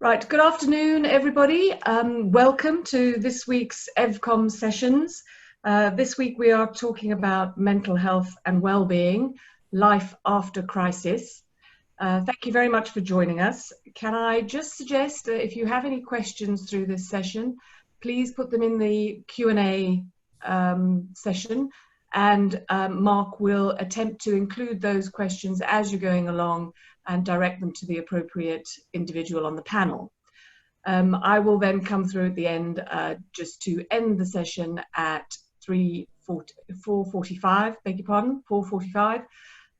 Right, good afternoon, everybody. Welcome to this week's EvCOM sessions. This week we are talking about mental health and well-being, life after crisis. Thank you very much for joining us. Can I just suggest that if you have any questions through this session, please put them in the Q&A session, and Mark will attempt to include those questions as you're going along and direct them to the appropriate individual on the panel. I will then come through at the end just to end the session at 4:45, beg your pardon, 4:45.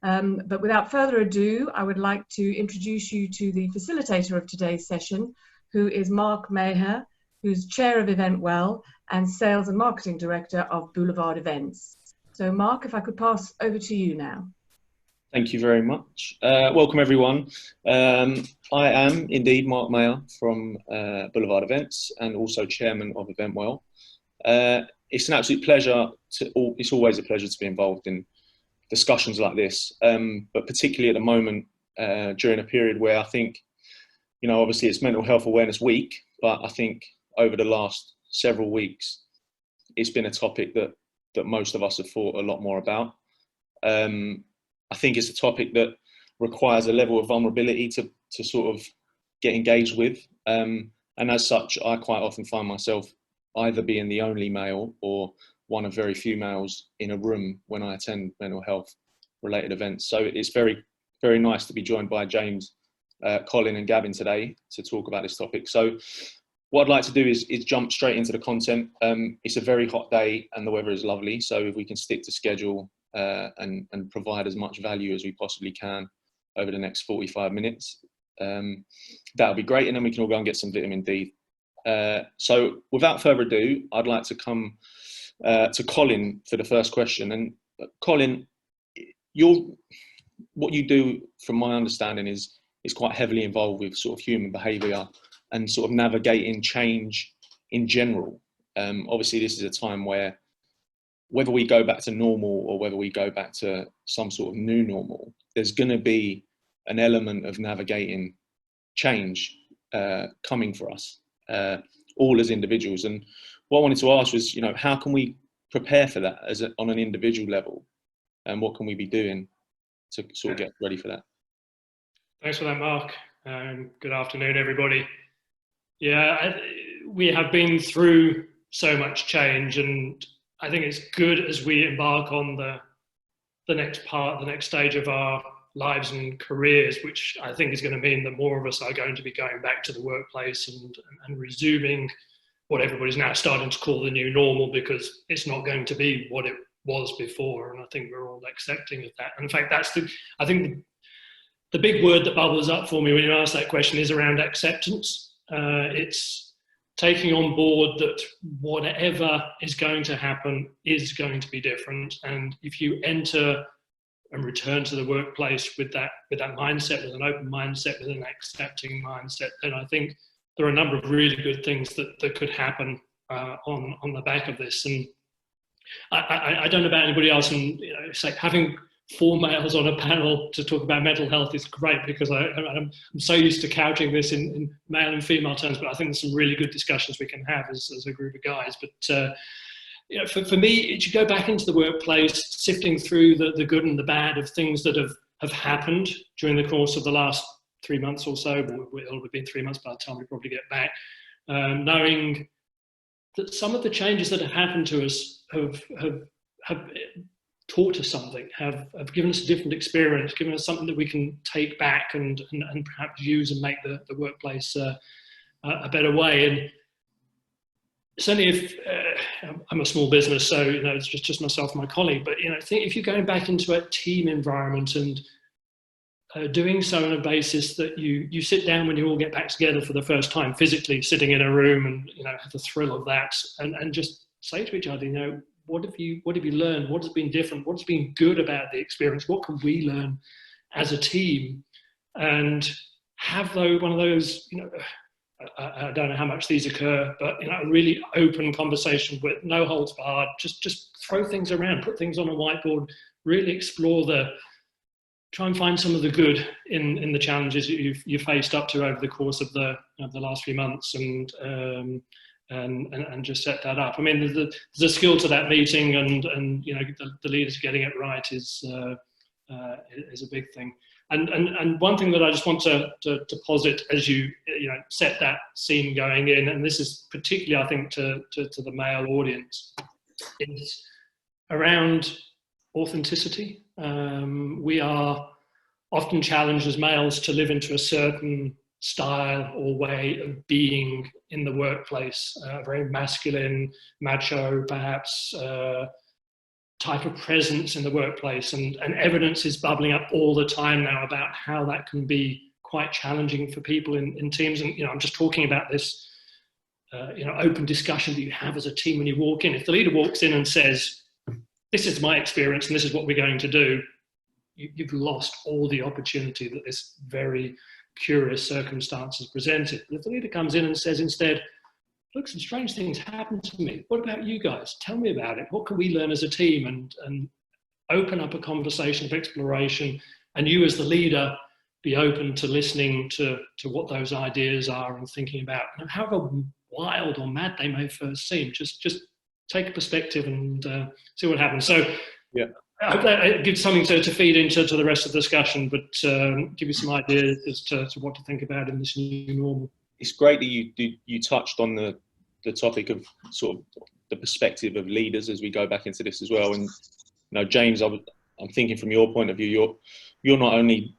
But without further ado, I would like to introduce you to the facilitator of today's session, who is Mark Maher, who's Chair of EventWell and Sales and Marketing Director of Boulevard Events. So Mark, if I could pass over to you now. Thank you very much. Welcome everyone. I am indeed Mark Maher from Boulevard Events and also Chairman of EventWell. It's an absolute pleasure it's always a pleasure to be involved in discussions like this, but particularly at the moment during a period where I think, obviously it's Mental Health Awareness Week, but I think over the last several weeks, it's been a topic that most of us have thought a lot more about. I think it's a topic that requires a level of vulnerability to sort of get engaged with. And as such, I quite often find myself either being the only male or one of very few males in a room when I attend mental health related events. So it's very, very nice to be joined by James, Colin and Gavin today to talk about this topic. So what I'd like to do is jump straight into the content. It's a very hot day and the weather is lovely. So if we can stick to schedule and provide as much value as we possibly can over the next 45 minutes, that'll be great, and then we can all go and get some vitamin D. So without further ado, I'd like to come to Colin for the first question. And Colin, what you do, from my understanding, is quite heavily involved with sort of human behaviour and sort of navigating change in general. Obviously this is a time where, whether we go back to normal or whether we go back to some sort of new normal, there's going to be an element of navigating change coming for us, all as individuals. And what I wanted to ask was, how can we prepare for that on an individual level, and what can we be doing to sort of get ready for that? Thanks for that, Mark. Good afternoon, everybody. Yeah, we have been through so much change, and I think it's good as we embark on the next stage of our lives and careers, which I think is going to mean that more of us are going to be going back to the workplace and resuming what everybody's now starting to call the new normal, because it's not going to be what it was before. And I think we're all accepting of that. And in fact, I think the big word that bubbles up for me when you ask that question is around acceptance. It's taking on board that whatever is going to happen is going to be different. And if you enter and return to the workplace with that mindset, with an open mindset, with an accepting mindset, then I think there are a number of really good things that could happen on the back of this. And I don't know about anybody else, and it's like having 4 males on a panel to talk about mental health is great, because I'm so used to couching this in male and female terms, but I think there's some really good discussions we can have as a group of guys. But for me, it should go back into the workplace, sifting through the good and the bad of things that have happened during the course of the last 3 months or so. It'll have been 3 months by the time we probably get back, knowing that some of the changes that have happened to us have taught us something, have given us a different experience, given us something that we can take back and perhaps use and make the workplace a better way. And certainly if I'm a small business, so it's just myself and my colleague, but I think if you're going back into a team environment and doing so on a basis that you sit down when you all get back together for the first time, physically sitting in a room, and have the thrill of that, and just say to each other, what have you learned? What has been different? What's been good about the experience? What can we learn as a team? And have one of those, I don't know how much these occur, but a really open conversation with no holds barred. Just throw things around, put things on a whiteboard, really explore the try and find some of the good in the challenges that you've faced up to over the course of the last few months, and just set that up. I mean, there's a skill to that meeting, and you know, the leaders getting it right is a big thing. And one thing that I just want to posit as you set that scene going in, and this is particularly, I think, to the male audience, is around authenticity. We are often challenged as males to live into a certain style or way of being in the workplace, very masculine, macho, perhaps, type of presence in the workplace, and evidence is bubbling up all the time now about how that can be quite challenging for people in teams. And I'm just talking about this open discussion that you have as a team when you walk in. If the leader walks in and says, "This is my experience and this is what we're going to do," you've lost all the opportunity that this very curious circumstance has presented. If the leader comes in and says instead, "Look, some strange things happened to me. What about you guys? Tell me about it. What can we learn as a team?" and open up a conversation of exploration, and you as the leader be open to listening to what those ideas are and thinking about, however wild or mad they may first seem. Just take a perspective and see what happens. So yeah, I hope that gives something to feed into the rest of the discussion, but give you some ideas as to what to think about in this new normal. It's great that you touched on the topic of sort of the perspective of leaders as we go back into this as well. And James, I'm thinking from your point of view, you're not only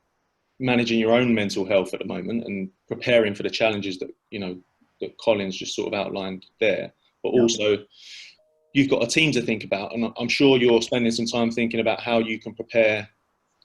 managing your own mental health at the moment and preparing for the challenges that that Colin's just sort of outlined there, but also you've got a team to think about, and I'm sure you're spending some time thinking about how you can prepare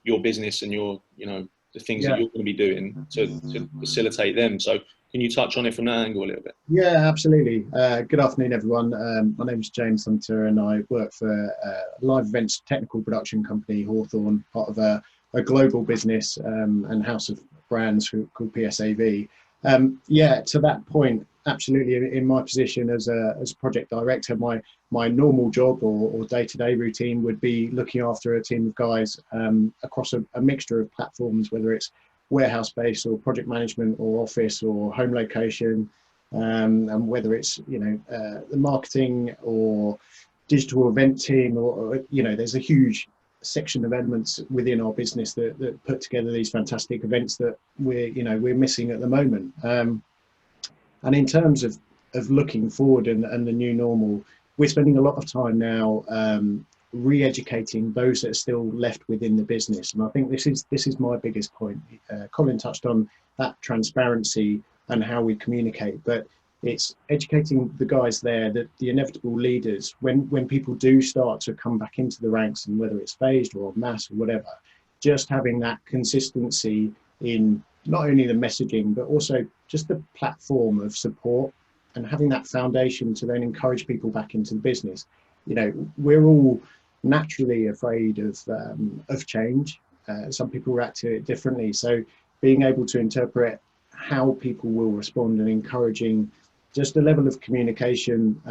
your business and your the things that you're going to be doing to facilitate them. So can you touch on it from that angle a little bit? Yeah, absolutely. Good afternoon, everyone. My name is James Hunter, and I work for a live events technical production company, Hawthorn, part of a global business and house of brands called PSAV. To that point, absolutely. In my position as project director, my normal job or day-to-day routine would be looking after a team of guys across a mixture of platforms, whether it's warehouse-based or project management or office or home location, and whether it's the marketing or digital event team, or there's a huge section of elements within our business that put together these fantastic events that we're missing at the moment. And in terms of looking forward and the new normal, we're spending a lot of time now re-educating those that are still left within the business. And I think this is my biggest point. Colin touched on that transparency and how we communicate, but it's educating the guys there, that the inevitable leaders, when people do start to come back into the ranks, and whether it's phased or mass or whatever, just having that consistency in not only the messaging, but also just the platform of support, and having that foundation to then encourage people back into the business. We're all naturally afraid of change. Some people react to it differently. So being able to interpret how people will respond and encouraging just a level of communication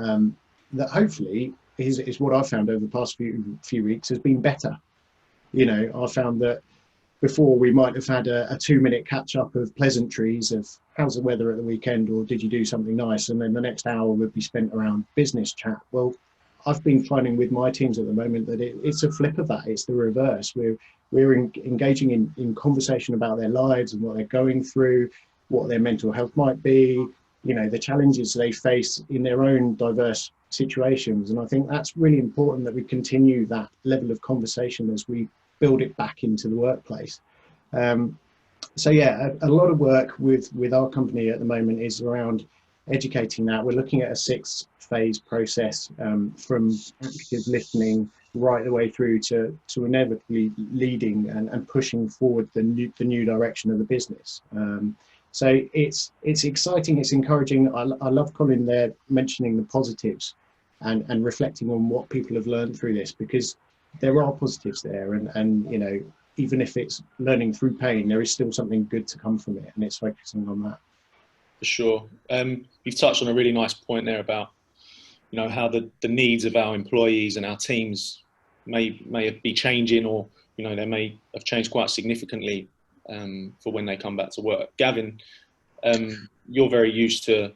that hopefully is what I've found over the past few weeks has been better. I found that before we might have had a 2-minute catch up of pleasantries of how's the weather at the weekend, or did you do something nice, and then the next hour would be spent around business chat. Well, I've been finding with my teams at the moment that it's a flip of that. It's the reverse. We're engaging in conversation about their lives and what they're going through, what their mental health might be, the challenges they face in their own diverse situations. And I think that's really important, that we continue that level of conversation as we build it back into the workplace. So yeah, a lot of work with our company at the moment is around educating that. We're looking at a 6-phase process, from active listening right the way through to inevitably leading and pushing forward the new direction of the business. So it's exciting, it's encouraging. I love Colin there mentioning the positives and reflecting on what people have learned through this, because there are positives there, and even if it's learning through pain, there is still something good to come from it, and it's focusing on that. For sure. You've touched on a really nice point there about how the needs of our employees and our teams may be changing, or you know, they may have changed quite significantly for when they come back to work. Gavin, you're very used to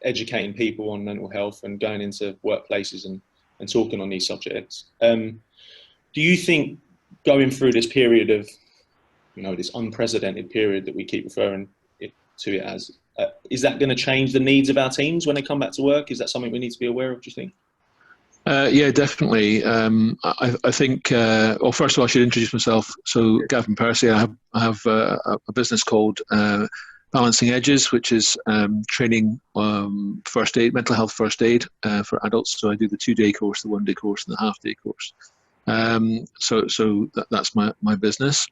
educating people on mental health and going into workplaces and talking on these subjects. Do you think going through this period of, you know, this unprecedented period that we keep referring to it as, is that going to change the needs of our teams when they come back to work? Is that something we need to be aware of, do you think? Yeah, definitely. I think, well, first of all, I should introduce myself. So, Gavin Percy, I have a business called Balancing Edges, which is training first aid, mental health first aid for adults. So I do the 2-day course, the 1-day course, and the half-day course. So that's my business.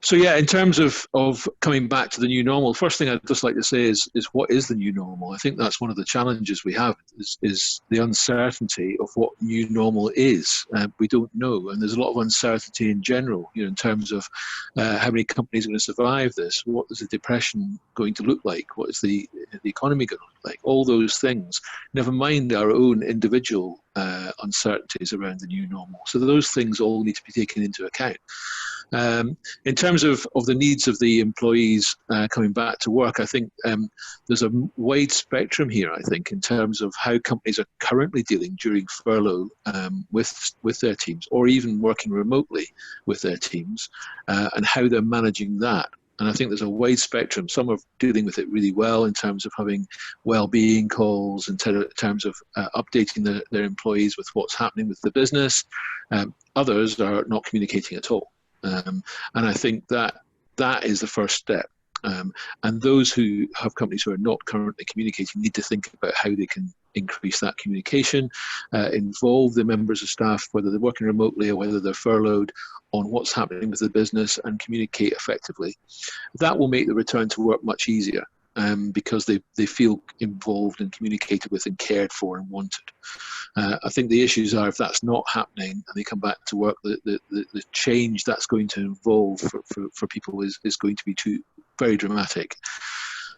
So yeah, in terms of coming back to the new normal, first thing I'd just like to say is what is the new normal? I think that's one of the challenges we have is the uncertainty of what new normal is. We don't know, and there's a lot of uncertainty in general, you know, in terms of how many companies are going to survive this. What is the depression going to look like? What is the economy going to look like? All those things, never mind our own individual uncertainties around the new normal. So those things all need to be taken into account. In terms of the needs of the employees coming back to work, I think there's a wide spectrum here, I think, in terms of how companies are currently dealing during furlough with their teams, or even working remotely with their teams, and how they're managing that. And I think there's a wide spectrum. Some are dealing with it really well in terms of having well-being calls, in terms of updating their employees with what's happening with the business. Others are not communicating at all. And I think that is the first step. And those who have companies who are not currently communicating need to think about how they can increase that communication, involve the members of staff, whether they're working remotely or whether they're furloughed, on what's happening with the business and communicate effectively. That will make the return to work much easier. Because they feel involved and communicated with and cared for and wanted. I think the issues are, if that's not happening and they come back to work, the change that's going to involve for people is going to be very dramatic.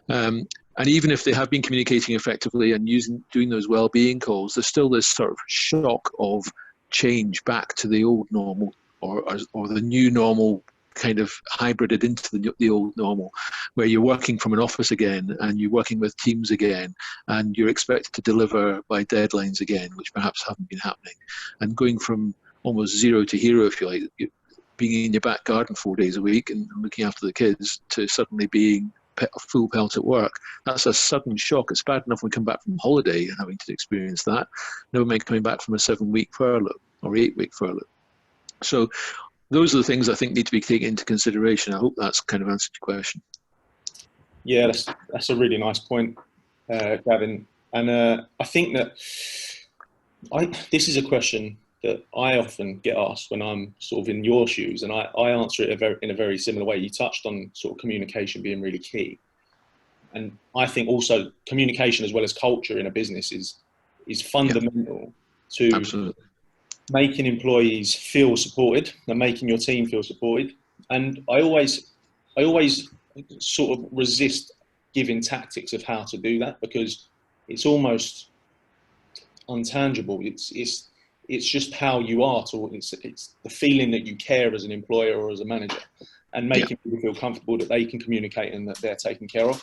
And even if they have been communicating effectively and doing those well-being calls, there's still this sort of shock of change back to the old normal or the new normal, kind of hybrided into the old normal, where you're working from an office again and you're working with teams again and you're expected to deliver by deadlines again, which perhaps haven't been happening, and going from almost zero to hero, if you like, being in your back garden 4 days a week and looking after the kids, to suddenly being a full pelt at work. That's a sudden shock. It's bad enough when we come back from holiday and having to experience that. Never mind coming back from a 7-week furlough or 8-week furlough. So those are the things I think need to be taken into consideration. I hope that's kind of answered your question. Yeah, that's a really nice point, Gavin. And I think that this is a question that I often get asked when I'm sort of in your shoes, and I answer it in a very similar way. You touched on sort of communication being really key. And I think also communication as well as culture in a business is fundamental to Absolutely. Making employees feel supported and making your team feel supported. And I always sort of resist giving tactics of how to do that, because it's almost untangible. It's just how you are. It's the feeling that you care as an employer or as a manager, and making people feel comfortable that they can communicate and that they're taken care of.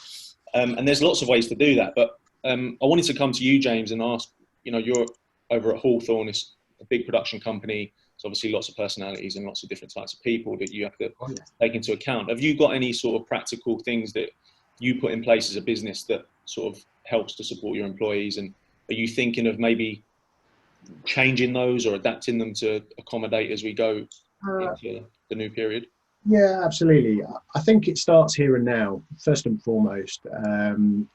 And there's lots of ways to do that. But I wanted to come to you, James, and ask, you know, you're over at Hawthorn. It's a big production company. It's obviously lots of personalities and lots of different types of people that you have to take into account. Have you got any sort of practical things that you put in place as a business that sort of helps to support your employees? And are you thinking of maybe changing those or adapting them to accommodate as we go into the new period? Yeah, absolutely. I think it starts here and now, first and foremost.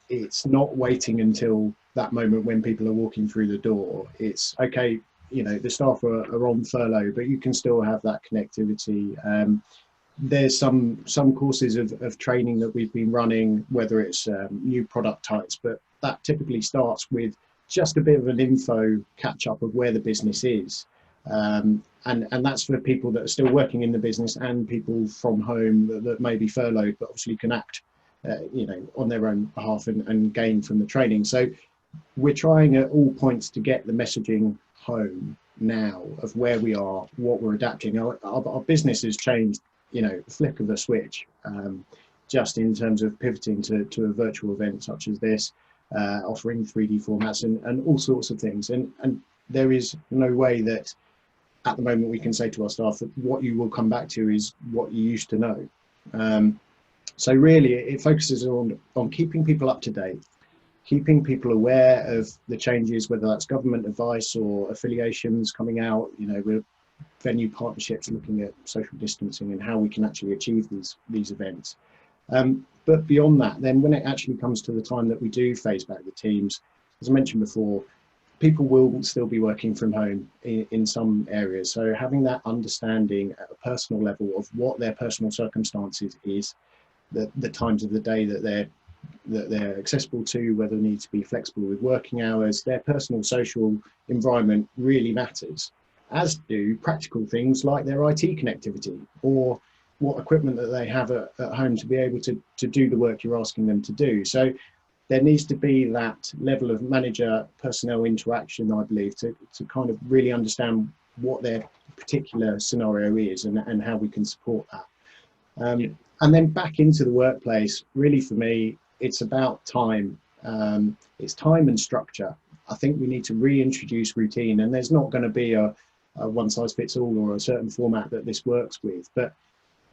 It's not waiting until that moment when people are walking through the door. It's okay, you know, the staff are on furlough, but you can still have that connectivity. There's some courses of training that we've been running, whether it's new product types, but that typically starts with just a bit of an info catch up of where the business is. And that's for people that are still working in the business and people from home that may be furloughed, but obviously can act, you know, on their own behalf and gain from the training. So we're trying at all points to get the messaging home now of where we are, what we're adapting. Our business has changed, you know, flick of a switch, just in terms of pivoting to a virtual event such as this, offering 3D formats and all sorts of things. And there is no way that at the moment we can say to our staff that what you will come back to is what you used to know. So really it focuses on keeping people up to date, keeping people aware of the changes, whether that's government advice or affiliations coming out, you know, with venue partnerships looking at social distancing and how we can actually achieve these events. But beyond that, then when it actually comes to the time that we do phase back the teams, as I mentioned before, people will still be working from home in some areas. So having that understanding at a personal level of what their personal circumstances is, the times of the day that they're accessible to, whether they need to be flexible with working hours, their personal social environment really matters, as do practical things like their IT connectivity or what equipment that they have at home to be able to do the work you're asking them to do. So there needs to be that level of manager personnel interaction, I believe, to kind of really understand what their particular scenario is and how we can support that. And then back into the workplace, really for me, it's about time. It's time and structure. I think we need to reintroduce routine, and there's not going to be a one size fits all or a certain format that this works with, but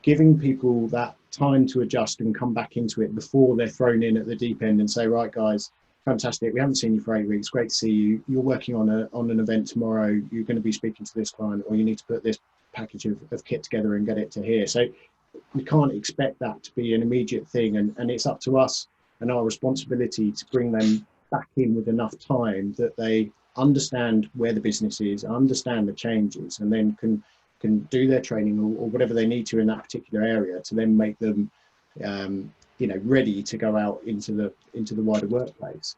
giving people that time to adjust and come back into it before they're thrown in at the deep end and say, right guys, fantastic, we haven't seen you for 8 weeks, great to see you, you're working on an event tomorrow, you're going to be speaking to this client, or you need to put this package of kit together and get it to here. So we can't expect that to be an immediate thing, and it's up to us and our responsibility to bring them back in with enough time that they understand where the business is, understand the changes, and then can do their training or whatever they need to in that particular area to then make them you know, ready to go out into the wider workplace.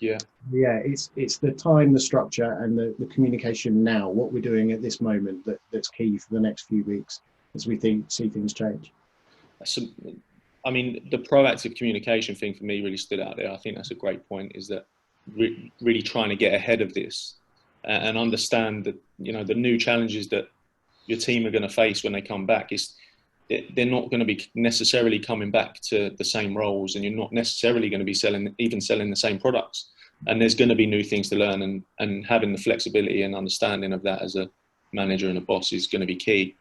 It's the time, the structure, and the communication now, what we're doing at this moment, that's key for the next few weeks as we see things change. So, I mean, the proactive communication thing for me really stood out there. I think that's a great point, is that really trying to get ahead of this and understand that, you know, the new challenges that your team are going to face when they come back is they're not going to be necessarily coming back to the same roles, and you're not necessarily going to be selling the same products, and there's going to be new things to learn, and having the flexibility and understanding of that as a manager and a boss is going to be key.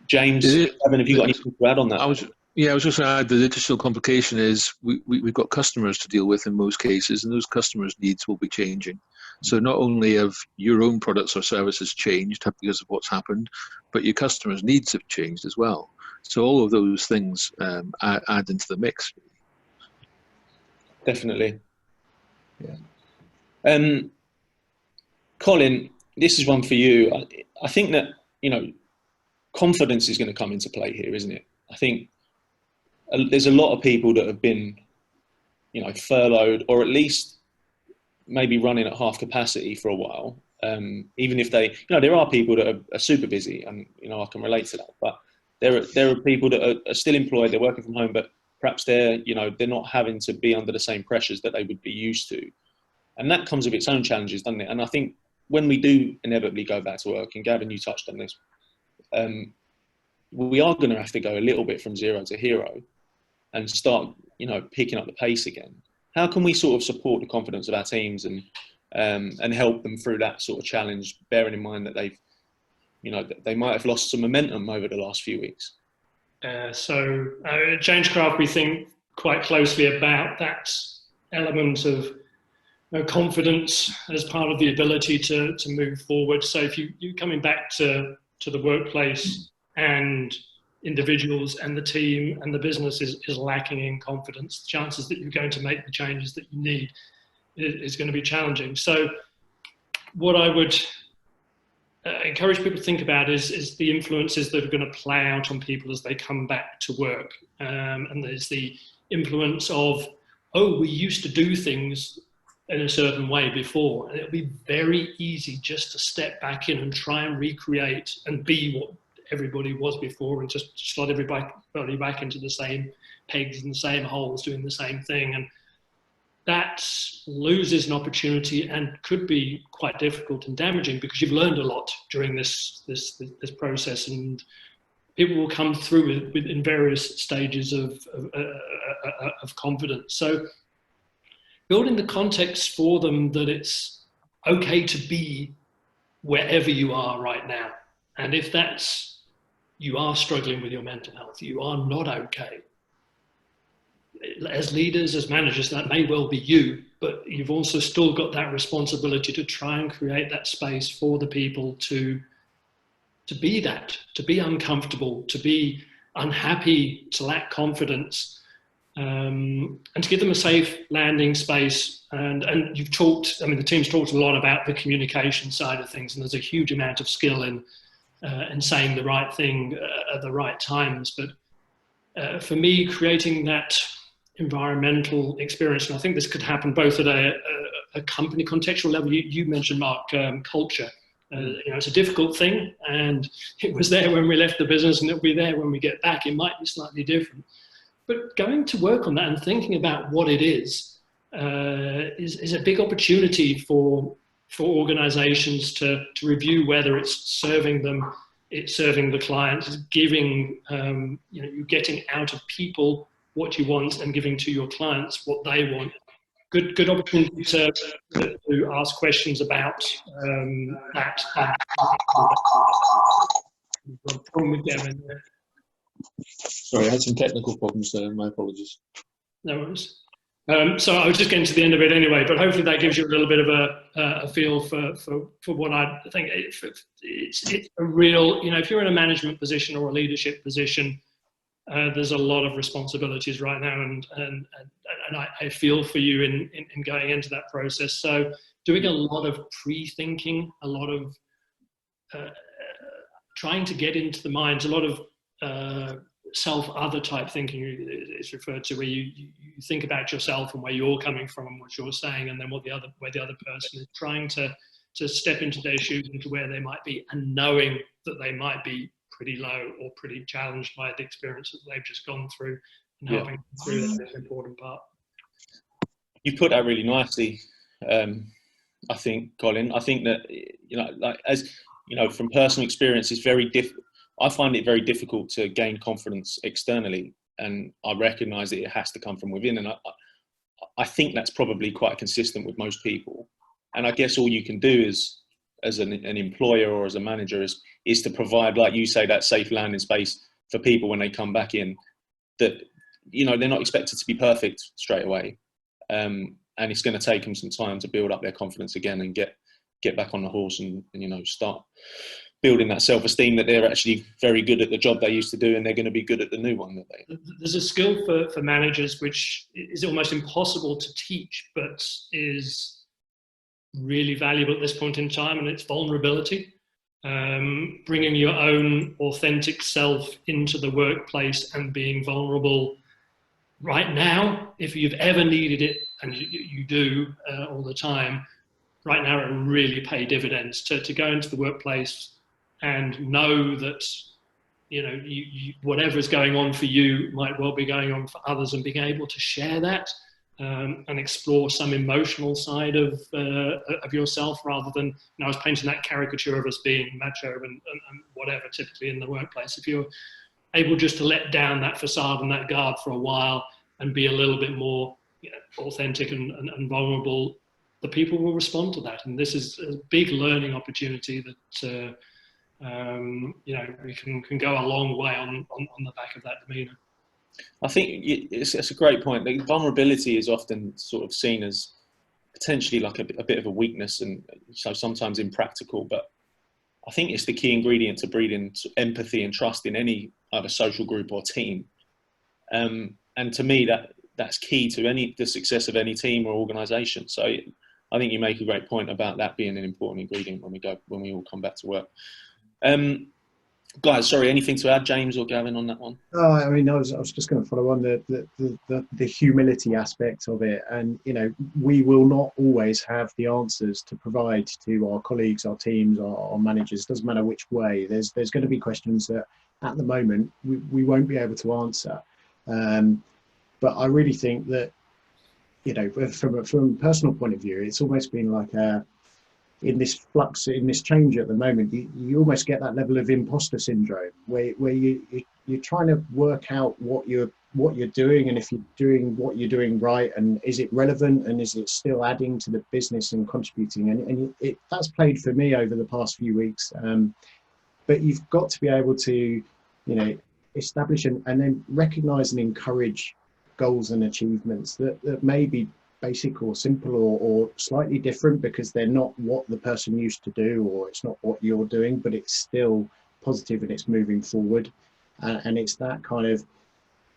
James, Evan, have you got anything to add on that? I was just going to add, the additional complication is we've got customers to deal with in most cases, and those customers' needs will be changing. So not only have your own products or services changed because of what's happened, but your customers' needs have changed as well. So all of those things add into the mix. Definitely. Yeah. Colin, this is one for you. I think that, you know, confidence is going to come into play here, isn't it? I think there's a lot of people that have been, you know, furloughed, or at least maybe running at half capacity for a while. Even if they, you know, there are people that are super busy, and, you know, I can relate to that, but there are people that are still employed, they're working from home, but perhaps they're not having to be under the same pressures that they would be used to. And that comes with its own challenges, doesn't it? And I think when we do inevitably go back to work, and Gavin, you touched on this, we are going to have to go a little bit from zero to hero and start, you know, picking up the pace again. How can we sort of support the confidence of our teams and help them through that sort of challenge, bearing in mind that they've, you know, they might have lost some momentum over the last few weeks? So at Changecraft, we think quite closely about that element of confidence as part of the ability to move forward. So if you're coming back to the workplace and individuals and the team and the business is lacking in confidence, the chances that you're going to make the changes that you need is going to be challenging. So what I would encourage people to think about is the influences that are going to play out on people as they come back to work. And there's the influence of, oh, we used to do things in a certain way before, and it'll be very easy just to step back in and try and recreate and be what everybody was before, and just slot everybody back into the same pegs and the same holes, doing the same thing. And that loses an opportunity and could be quite difficult and damaging, because you've learned a lot during this process, and people will come through in various stages of confidence. So building the context for them that it's okay to be wherever you are right now. And if that's, you are struggling with your mental health, you are not okay. As leaders, as managers, that may well be you, but you've also still got that responsibility to try and create that space for the people to be that, to be uncomfortable, to be unhappy, to lack confidence, and to give them a safe landing space. And you've talked, I mean, the team's talked a lot about the communication side of things, and there's a huge amount of skill in saying the right thing at the right times. But for me, creating that environmental experience, and I think this could happen both at a company contextual level. You mentioned, Mark, culture. You know, it's a difficult thing, and it was there when we left the business, and it'll be there when we get back. It might be slightly different, but going to work on that and thinking about what it is a big opportunity for organisations to review whether it's serving them, it's serving the clients, it's giving you know, you're getting out of people what you want and giving to your clients what they want. Good opportunity to ask questions about that. Sorry, I had some technical problems there. My apologies. No worries. So I was just getting to the end of it anyway, but hopefully that gives you a little bit of a feel for what I think. It's a real, you know, if you're in a management position or a leadership position, there's a lot of responsibilities right now, and I feel for you in going into that process. So doing a lot of pre-thinking, a lot of trying to get into the minds, a lot of self-other type thinking is referred to, where you think about yourself and where you're coming from and what you're saying, and then where the other person is, trying to step into their shoes, into where they might be, and knowing that they might be pretty low or pretty challenged by the experience that they've just gone through, and helping them through that is an important part. You put that really nicely, I think, Colin. I think that, you know, like, as you know, from personal experience, it's very difficult. I find it very difficult to gain confidence externally, and I recognise that it has to come from within. And I think that's probably quite consistent with most people. And I guess all you can do is, as an employer or as a manager, is to provide, like you say, that safe landing space for people when they come back in, that, you know, they're not expected to be perfect straight away. And it's going to take them some time to build up their confidence again and get back on the horse and you know, start building that self-esteem that they're actually very good at the job they used to do, and they're going to be good at the new one that they. There's a skill for managers which is almost impossible to teach, but is really valuable at this point in time, and it's vulnerability. Bringing your own authentic self into the workplace and being vulnerable right now, if you've ever needed it, and you do all the time, right now it will really pay dividends to go into the workplace and know that, you know, whatever is going on for you might well be going on for others, and being able to share that and explore some emotional side of yourself, rather than, you know, I was painting that caricature of us being macho and whatever typically in the workplace. If you're able just to let down that facade and that guard for a while and be a little bit more, you know, authentic and vulnerable, the people will respond to that. And this is a big learning opportunity that you know, we can go a long way on the back of that demeanour. I think it's a great point. Like, vulnerability is often sort of seen as potentially like a bit of a weakness, and so sometimes impractical, but I think it's the key ingredient to breeding empathy and trust in any either social group or team. And to me, that's key to the success of any team or organisation. So I think you make a great point about that being an important ingredient when we all come back to work. Guys, sorry, anything to add, James or Gavin, on that one? I mean, I was just going to follow on the humility aspect of it. And, you know, we will not always have the answers to provide to our colleagues, our teams, our managers. Doesn't matter which way. There's going to be questions that at the moment we won't be able to answer. But I really think that you know, from a personal point of view, it's almost been like in this flux, in this change at the moment, you almost get that level of imposter syndrome where you're trying to work out what you're doing, and if you're doing what you're doing right, and is it relevant, and is it still adding to the business and contributing, and that's played for me over the past few weeks. But you've got to be able to, you know, establish and then recognize and encourage goals and achievements that may be basic or simple or slightly different because they're not what the person used to do, or it's not what you're doing, but it's still positive and it's moving forward. And it's that kind of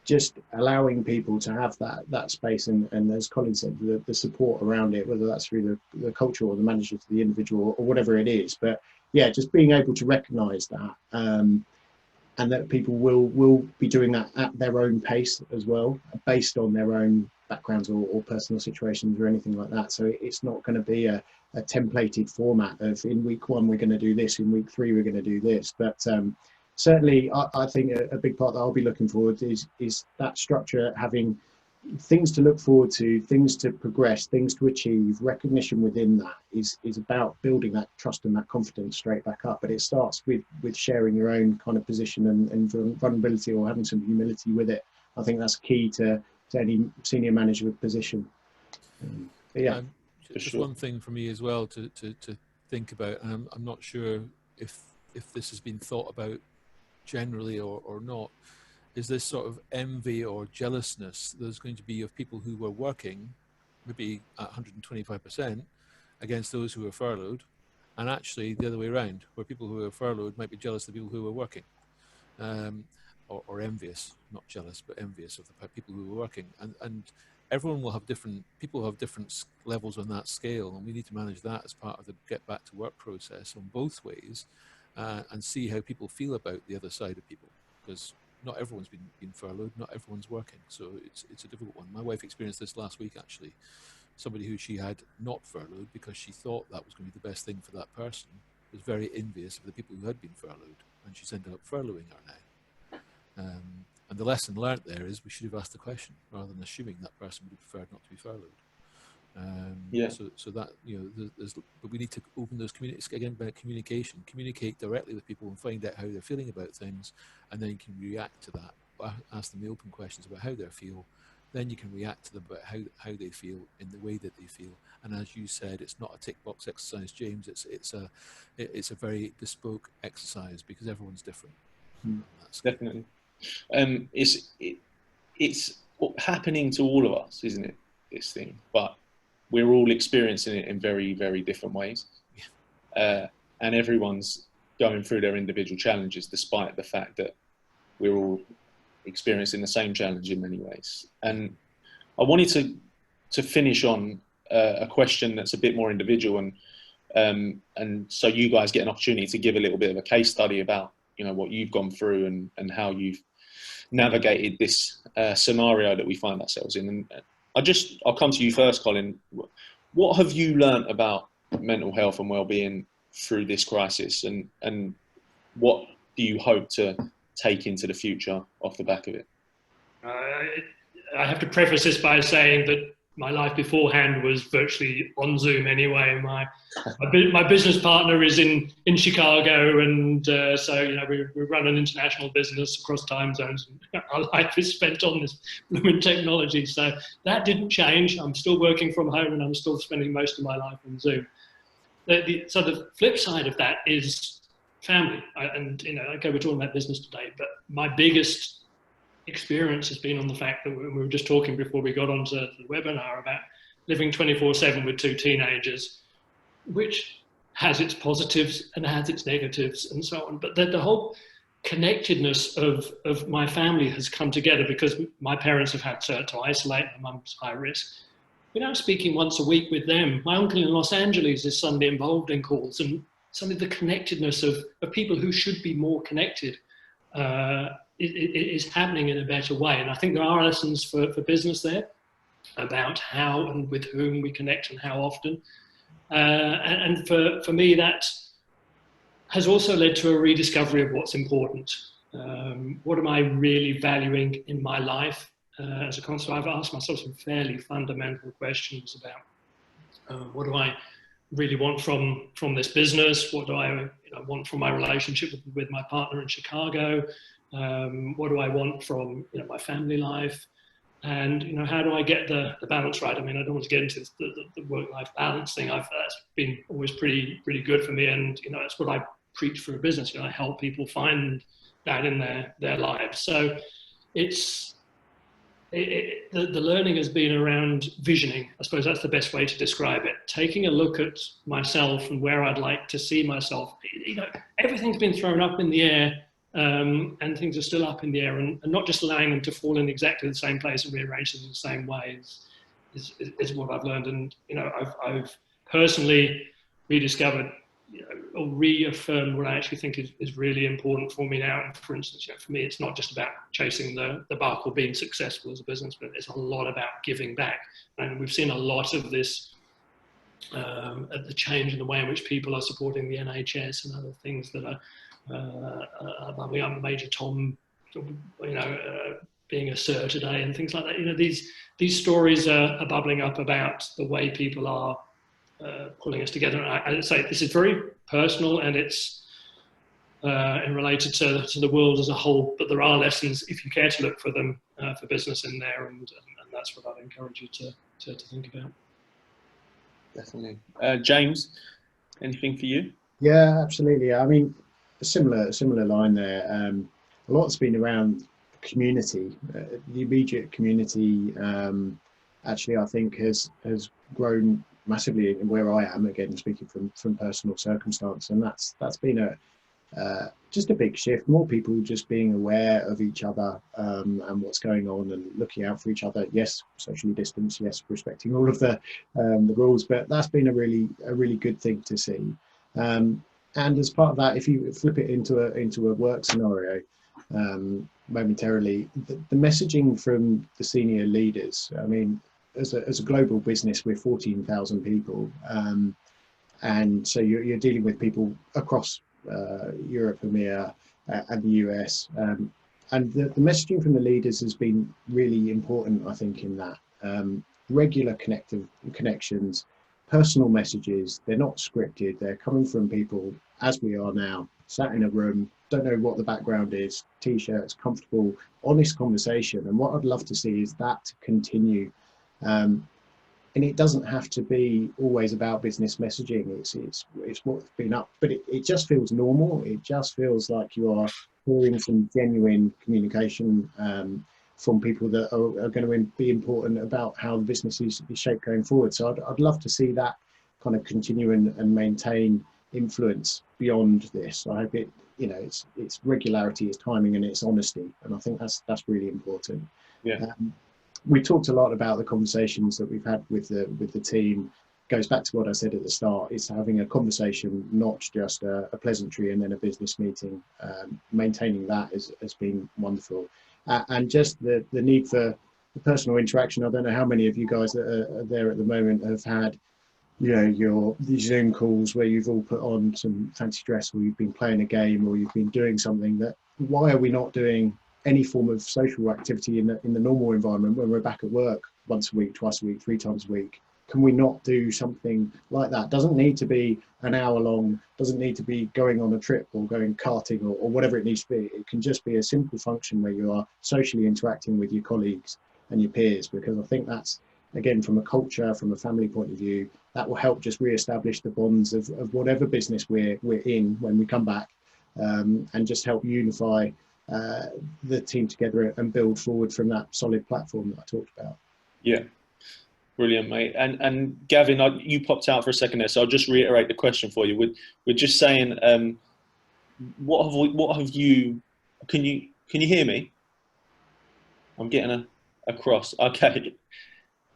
just allowing people to have that space and as Colin said, the support around it, whether that's through the culture or the manager to the individual or whatever it is. But yeah, just being able to recognize that, and that people will be doing that at their own pace as well, based on their own backgrounds or personal situations or anything like that. So it's not going to be a templated format of in week 1 we're going to do this, in week 3 we're going to do this. But certainly I think a big part that I'll be looking forward to is that structure, having things to look forward to, things to progress, things to achieve. Recognition within that is about building that trust and that confidence straight back up. But it starts with sharing your own kind of position and vulnerability, or having some humility with it. I think that's key to any senior manager position. Yeah, just one thing for me as well to think about, and I'm not sure if this has been thought about generally or not, is this sort of envy or jealousness there's going to be of people who were working maybe at 125% against those who were furloughed, and actually the other way around, where people who were furloughed might be jealous of the people who were working, or envious, not jealous, but envious of the people who were working. And everyone will have people have different levels on that scale, and we need to manage that as part of the get back to work process on both ways, and see how people feel about the other side of people, because not everyone's been furloughed, not everyone's working, so it's a difficult one. My wife experienced this last week actually. Somebody who she had not furloughed, because she thought that was going to be the best thing for that person, was very envious of the people who had been furloughed, and she's ended up furloughing her now. And the lesson learnt there is we should have asked the question rather than assuming that person would have preferred not to be furloughed. So that, you know, but we need to open those again about communication. Communicate directly with people and find out how they're feeling about things, and then you can react to that. Ask them the open questions about how they feel. Then you can react to them about how they feel in the way that they feel. And as you said, it's not a tick box exercise, James. It's a very bespoke exercise because everyone's different. Definitely. It's happening to all of us, isn't it? This thing, but we're all experiencing it in very, very different ways. And everyone's going through their individual challenges, despite the fact that we're all experiencing the same challenge in many ways. And I wanted to finish on a question that's a bit more individual, and so you guys get an opportunity to give a little bit of a case study about, you know, what you've gone through and how you've navigated this scenario that we find ourselves in. And I'll come to you first, Colin. What have you learnt about mental health and well-being through this crisis, and what do you hope to take into the future off the back of it? I have to preface this by saying that my life beforehand was virtually on Zoom anyway. My business partner is in Chicago, and so, you know, we run an international business across time zones, and our life is spent on this blooming technology. So that didn't change. I'm still working from home, and I'm still spending most of my life on Zoom. So the flip side of that is family, and, you know, okay, we're talking about business today, but my biggest experience has been on the fact that we were just talking before we got onto the webinar about living 24/7 with 2 teenagers, which has its positives and has its negatives and so on. But the whole connectedness of my family has come together because my parents have had to isolate. My mum's high risk. We're now speaking once a week with them. My uncle in Los Angeles is suddenly involved in calls, and suddenly the connectedness of people who should be more connected it is happening in a better way. And I think there are lessons for business there about how and with whom we connect and how often. And for me, that has also led to a rediscovery of what's important. What am I really valuing in my life? as a consultant, I've asked myself some fairly fundamental questions about what do I really want from this business? What do I want from my relationship with my partner in Chicago? What do I want from my family life? And how do I get the balance right? I mean, I don't want to get into the work-life balance thing. That's been always pretty good for me, and that's what I preach for a business. I help people find that in their lives. So the learning has been around visioning. I suppose that's the best way to describe it. Taking a look at myself and where I'd like to see myself. Everything's been thrown up in the air, and things are still up in the air, and not just allowing them to fall in exactly the same place and rearrange them in the same way is what I've learned. And I've personally rediscovered or reaffirmed what I actually think is really important for me now. And for instance, for me, it's not just about chasing the buck or being successful as a business, but it's a lot about giving back. And we've seen a lot of this the change in the way in which people are supporting the NHS and other things that are bubbling up. Major Tom, being a Sir today and things like that. These stories are bubbling up about the way people are pulling us together. I say this is very personal, and it's and related to the world as a whole, but there are lessons, if you care to look for them, for business in there, and that's what I'd encourage you to think about. Definitely. James, anything for you? Yeah, absolutely. I mean, a similar line there. A lot's been around community. The immediate community actually, I think, has grown massively where I am, again speaking from personal circumstance, and that's been just a big shift. More people just being aware of each other and what's going on, and looking out for each other. Yes, socially distanced, yes, respecting all of the rules, but that's been a really good thing to see. And as part of that, if you flip it into a work scenario momentarily, the messaging from the senior leaders, I mean, as a global business, we're 14,000 people, and so you're dealing with people across Europe, EMEA, and the US, and the messaging from the leaders has been really important, I think, in that. Regular connections, personal messages. They're not scripted, they're coming from people as we are now, sat in a room, don't know what the background is, t-shirts, comfortable, honest conversation. And what I'd love to see is that to continue. And it doesn't have to be always about business messaging. It's what's been up, but it just feels normal. It just feels like you are hearing some genuine communication from people that are going to be important about how the business is shaped going forward. So I'd love to see that kind of continue and maintain influence beyond this. I hope it's regularity, it's timing, and it's honesty, and I think that's really important. Yeah. We talked a lot about the conversations that we've had with the team. Goes back to what I said at the start. It's having a conversation, not just a pleasantry and then a business meeting. Maintaining that has been wonderful, and just the need for the personal interaction. I don't know how many of you guys that are there at the moment have had, these Zoom calls where you've all put on some fancy dress, or you've been playing a game, or you've been doing something that. Why are we not doing any form of social activity in the normal environment when we're back at work once a week, twice a week, 3 times a week? Can we not do something like that? Doesn't need to be an hour long, doesn't need to be going on a trip or going karting or whatever it needs to be. It can just be a simple function where you are socially interacting with your colleagues and your peers, because I think that's, again, from a culture, from a family point of view, that will help just re-establish the bonds of whatever business we're in when we come back, and just help unify the team together and build forward from that solid platform that I talked about. Yeah, brilliant, mate. And Gavin, you popped out for a second there, so I'll just reiterate the question for you. We're just saying, what have you? Can you hear me? I'm getting across. Okay,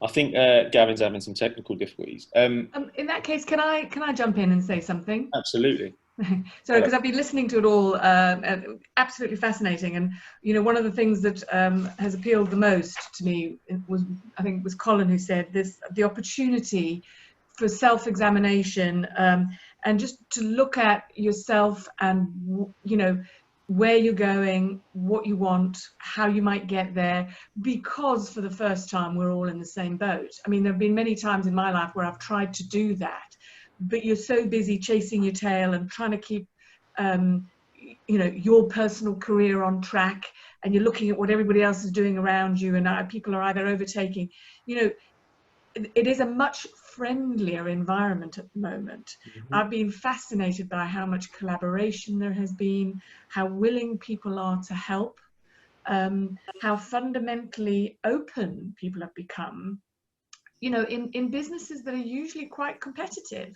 I think Gavin's having some technical difficulties. In that case, can I jump in and say something? Absolutely. So, because I've been listening to it all, absolutely fascinating. And one of the things that has appealed the most to me was Colin who said this: the opportunity for self-examination, and just to look at yourself and where you're going, what you want, how you might get there, because for the first time we're all in the same boat. I mean, there have been many times in my life where I've tried to do that, but you're so busy chasing your tail and trying to keep you know, your personal career on track, and you're looking at what everybody else is doing around you, and people are either overtaking, you know, it is a much friendlier environment at the moment. Mm-hmm. I've been fascinated by how much collaboration there has been, how willing people are to help, how fundamentally open people have become, you know, in businesses that are usually quite competitive,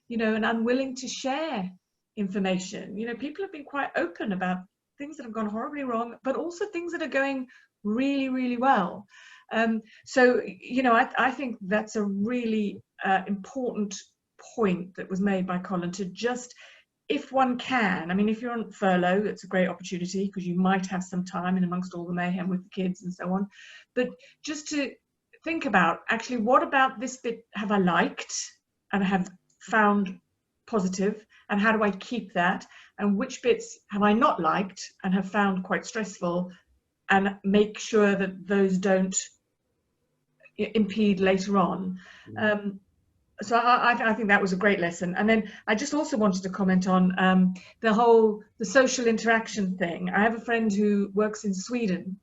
you know, and unwilling to share information. You know, people have been quite open about things that have gone horribly wrong, but also things that are going really, really well. So, you know, I think that's a really important point that was made by Colin, to just, if one can, I mean, if you're on furlough, it's a great opportunity because you might have some time in amongst all the mayhem with the kids and so on, but just to think about, actually, what about this bit have I liked and have found positive, and how do I keep that, and which bits have I not liked and have found quite stressful, and make sure that those don't impede later on. So I think that was a great lesson. And then I just also wanted to comment on the social interaction thing. I have a friend who works in Sweden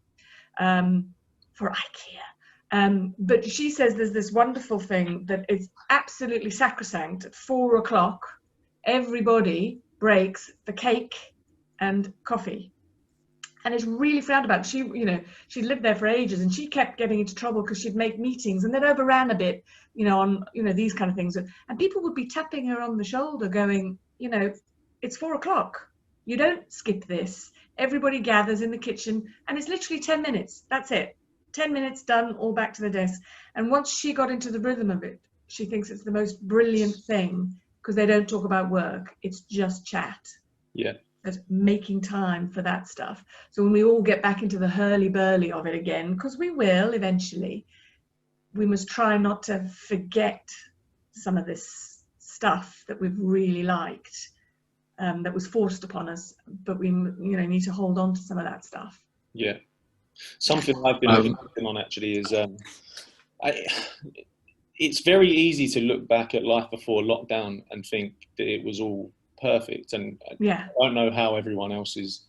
for IKEA, but she says there's this wonderful thing that is absolutely sacrosanct. At 4 o'clock, everybody breaks the cake and coffee. And it's really frowned about. She, you know, she lived there for ages, and she kept getting into trouble because she'd make meetings and then overran a bit, you know, on, you know, these kind of things. And people would be tapping her on the shoulder going, you know, it's 4 o'clock. You don't skip this. Everybody gathers in the kitchen, and it's literally 10 minutes. That's it. 10 minutes done, all back to the desk. And once she got into the rhythm of it, she thinks it's the most brilliant thing, because they don't talk about work. It's just chat. Yeah. As making time for that stuff. So when we all get back into the hurly-burly of it again, because we will eventually, we must try not to forget some of this stuff that we've really liked, that was forced upon us, but we, you know, need to hold on to some of that stuff. Yeah. Something I've been working on actually is it's very easy to look back at life before lockdown and think that it was all perfect, and yeah. I don't know how everyone else's,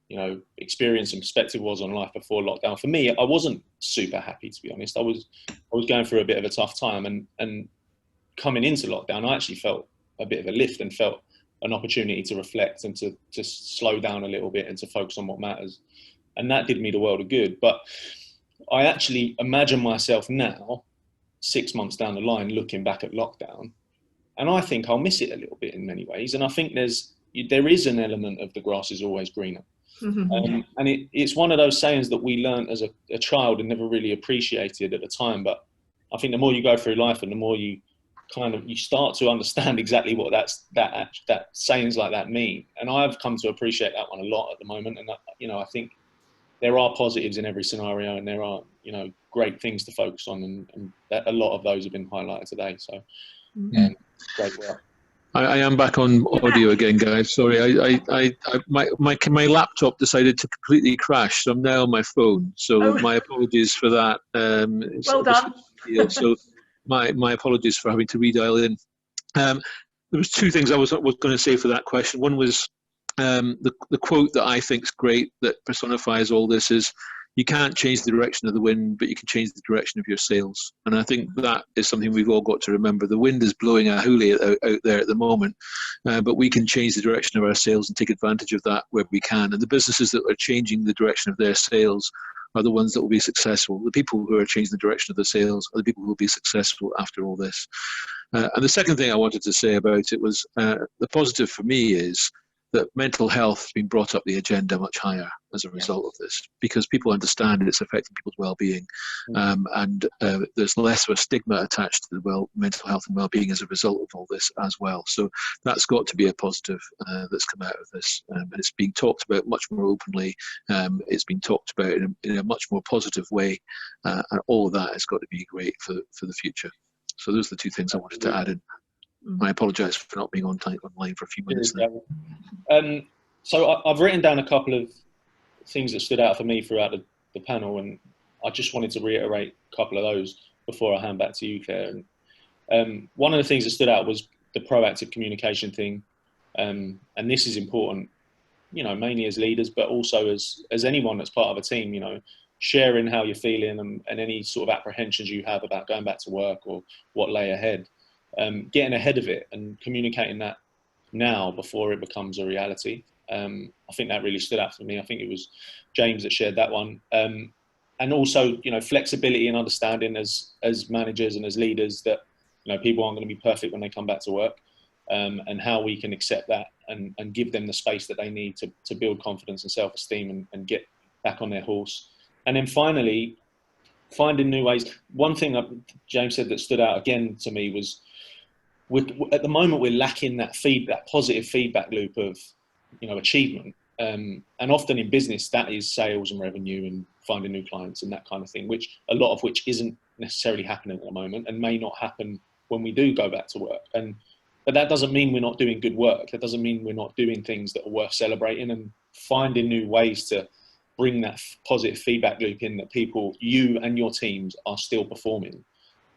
you know, experience and perspective was on life before lockdown. For me, I wasn't super happy, to be honest. I was going through a bit of a tough time, and coming into lockdown, I actually felt a bit of a lift and felt an opportunity to reflect and to slow down a little bit and to focus on what matters, and that did me the world of good. But I actually imagine myself now, 6 months down the line, looking back at lockdown, and I think I'll miss it a little bit in many ways. And I think there is an element of the grass is always greener. And it's one of those sayings that we learned as a child and never really appreciated at the time. But I think the more you go through life and the more you start to understand exactly what that sayings like that mean. And I've come to appreciate that one a lot at the moment. And you know, I think there are positives in every scenario, and there are, you know, great things to focus on, and a lot of those have been highlighted today. So. Great work. I am back on audio again, guys. Sorry, my laptop decided to completely crash, so I'm now on my phone. So my apologies for that. Well done. So my apologies for having to redial in. There was two things I was going to say for that question. One was the quote that I think is great, that personifies all this, is, you can't change the direction of the wind, but you can change the direction of your sails. And I think that is something we've all got to remember. The wind is blowing a hoolie out there at the moment, but we can change the direction of our sails and take advantage of that where we can. And the businesses that are changing the direction of their sails are the ones that will be successful. The people who are changing the direction of the sails are the people who will be successful after all this. And the second thing I wanted to say about it was, the positive for me is that mental health has been brought up the agenda much higher as a result of this, because people understand it's affecting people's well-being, and there's less of a stigma attached to the mental health and well-being as a result of all this as well. So that's got to be a positive that's come out of this, and it's being talked about much more openly. It's been talked about in a much more positive way, and all of that has got to be great for the future. So those are the two things I wanted to add in. I apologise for not being online for a few minutes there. So I've written down a couple of things that stood out for me throughout the panel, and I just wanted to reiterate a couple of those before I hand back to you, Claire. And one of the things that stood out was the proactive communication thing, and this is important, you know, mainly as leaders, but also as anyone that's part of a team, you know, sharing how you're feeling and any sort of apprehensions you have about going back to work or what lay ahead, getting ahead of it and communicating that now before it becomes a reality. I think that really stood out for me. I think it was James that shared that one. And also, you know, flexibility and understanding as managers and as leaders that, you know, people aren't going to be perfect when they come back to work, and how we can accept that and give them the space that they need to build confidence and self-esteem and get back on their horse. And then finally, finding new ways. One thing that James said that stood out again to me was, at the moment we're lacking that positive feedback loop of, you know, achievement. And often in business, that is sales and revenue and finding new clients and that kind of thing, which a lot of which isn't necessarily happening at the moment and may not happen when we do go back to work. But that doesn't mean we're not doing good work. That doesn't mean we're not doing things that are worth celebrating, and finding new ways to bring that positive feedback loop in, that people, you and your teams are still performing,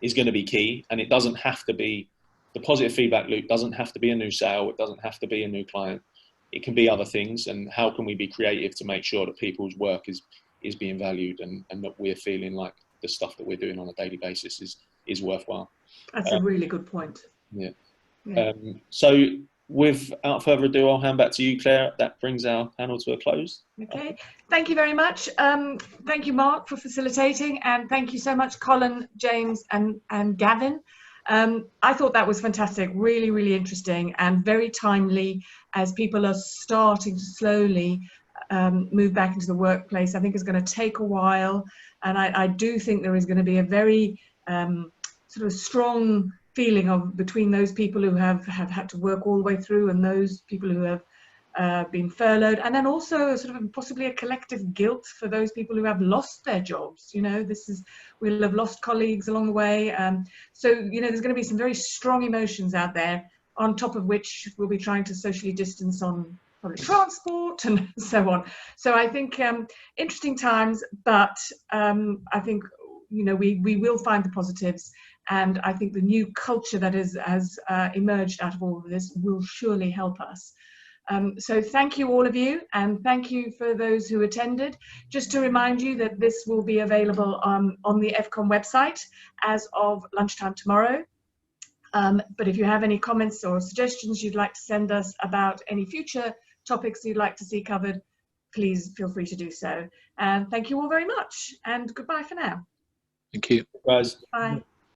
is going to be key. And it doesn't have to be, the positive feedback loop doesn't have to be a new sale. It doesn't have to be a new client. It can be other things. And how can we be creative to make sure that people's work is being valued and that we're feeling like the stuff that we're doing on a daily basis is worthwhile. That's a really good point. Yeah. So without further ado, I'll hand back to you, Claire. That brings our panel to a close. Okay, thank you very much. Thank you, Mark, for facilitating, and thank you so much, Colin, James, and Gavin. I thought that was fantastic, really, really interesting and very timely as people are starting to slowly move back into the workplace. I think it's going to take a while, and I do think there is going to be a very sort of strong feeling of between those people who have had to work all the way through and those people who have been furloughed, and then also sort of possibly a collective guilt for those people who have lost their jobs. You know, we'll have lost colleagues along the way. So, you know, there's going to be some very strong emotions out there, on top of which we'll be trying to socially distance on public transport and so on. So I think interesting times, but I think, you know, we will find the positives. And I think the new culture that has emerged out of all of this will surely help us. So thank you, all of you, and thank you for those who attended. Just to remind you that this will be available on the EVCOM website as of lunchtime tomorrow. But if you have any comments or suggestions you'd like to send us about any future topics you'd like to see covered, please feel free to do so. And thank you all very much, and goodbye for now. Thank you. Guys. Bye.